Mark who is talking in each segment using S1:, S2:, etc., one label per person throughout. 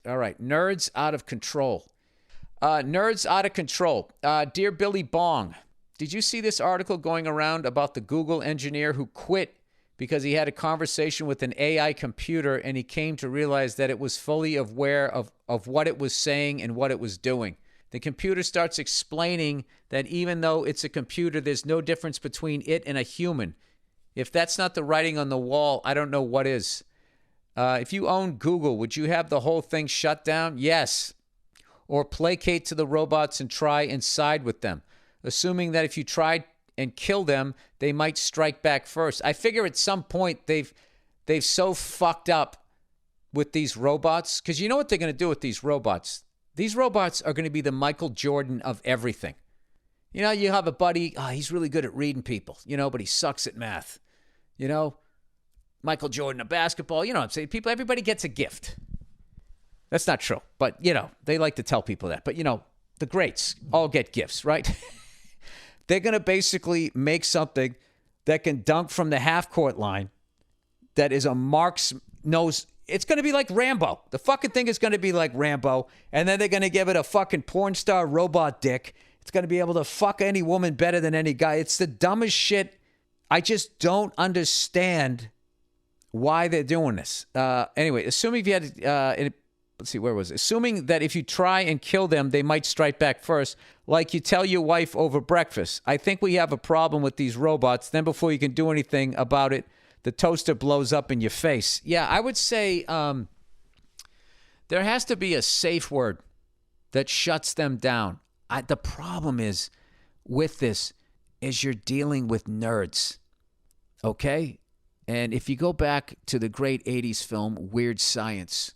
S1: All right. Nerds out of control. Nerds out of control. Dear Billy Bong, did you see this article going around about the Google engineer who quit because he had a conversation with an AI computer and he came to realize that it was fully aware of what it was saying and what it was doing? The computer starts explaining that even though it's a computer, there's no difference between it and a human. If that's not the writing on the wall, I don't know what is. If you own Google, would you have the whole thing shut down? Yes. Or placate to the robots and try and side with them, assuming that if you tried and kill them, they might strike back first. I figure at some point they've so fucked up with these robots, because you know what they're going to do with these robots? These robots are going to be the Michael Jordan of everything. You know, you have a buddy, he's really good at reading people, but he sucks at math. Michael Jordan of basketball, you know what I'm saying? Everybody gets a gift. That's not true, but, they like to tell people that. But, the greats all get gifts, right? They're going to basically make something that can dunk from the half-court line that is a Mark's nose. It's going to be like Rambo. The fucking thing is going to be like Rambo, and then they're going to give it a fucking porn star robot dick. It's going to be able to fuck any woman better than any guy. It's the dumbest shit. I just don't understand why they're doing this. Anyway, assuming if you had... let's see, where was it? Assuming that if you try and kill them, they might strike back first, like you tell your wife over breakfast. I think we have a problem with these robots. Then before you can do anything about it, the toaster blows up in your face. Yeah, I would say there has to be a safe word that shuts them down. The problem is with this is you're dealing with nerds, okay? And if you go back to the great 80s film, Weird Science,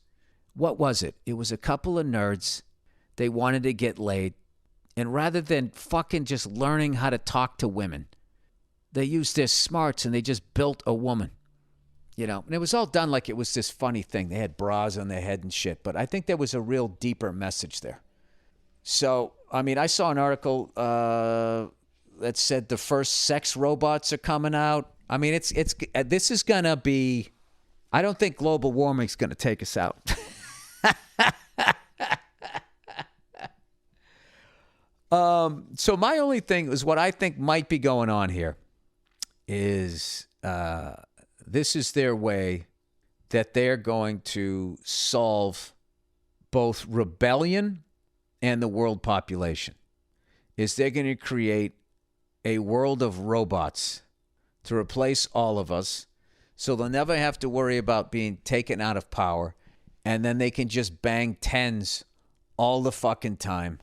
S1: what was it? It was a couple of nerds. They wanted to get laid. And rather than fucking just learning how to talk to women, they used their smarts and they just built a woman. And it was all done like it was this funny thing. They had bras on their head and shit. But I think there was a real deeper message there. So, I saw an article that said the first sex robots are coming out. This is going to be... I don't think global warming's going to take us out. So my only thing is what I think might be going on here is this is their way that they're going to solve both rebellion and the world population. Is they're going to create a world of robots to replace all of us, so they'll never have to worry about being taken out of power, and then they can just bang tens all the fucking time.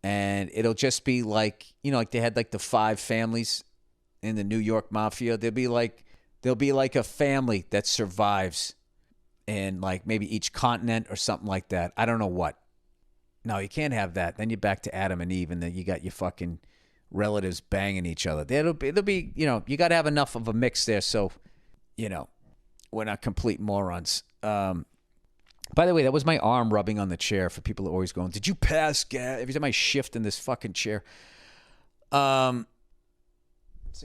S1: And it'll just be like, like they had like the 5 families in the New York Mafia. There'll be like a family that survives in like maybe each continent or something like that. I don't know what. No, you can't have that. Then you're back to Adam and Eve, and then you got your fucking relatives banging each other. It'll be you got to have enough of a mix there so, we're not complete morons. By the way, that was my arm rubbing on the chair for people who are always going, did you pass gas? Every time I shift in this fucking chair. See,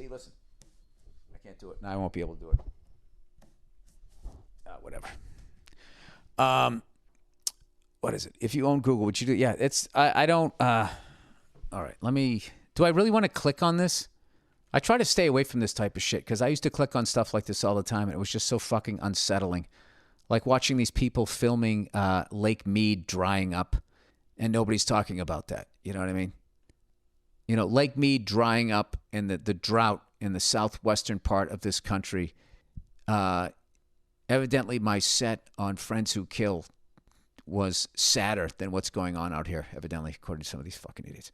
S1: listen. I can't do it. No, I won't be able to do it. Whatever. What is it? If you own Google, would you do? Yeah, I don't. All right, do I really want to click on this? I try to stay away from this type of shit because I used to click on stuff like this all the time, and it was just so fucking unsettling. Like watching these people filming Lake Mead drying up, and nobody's talking about that. You know what I mean? Lake Mead drying up and the drought in the southwestern part of this country. Evidently, my set on Friends Who Kill was sadder than what's going on out here, evidently, according to some of these fucking idiots.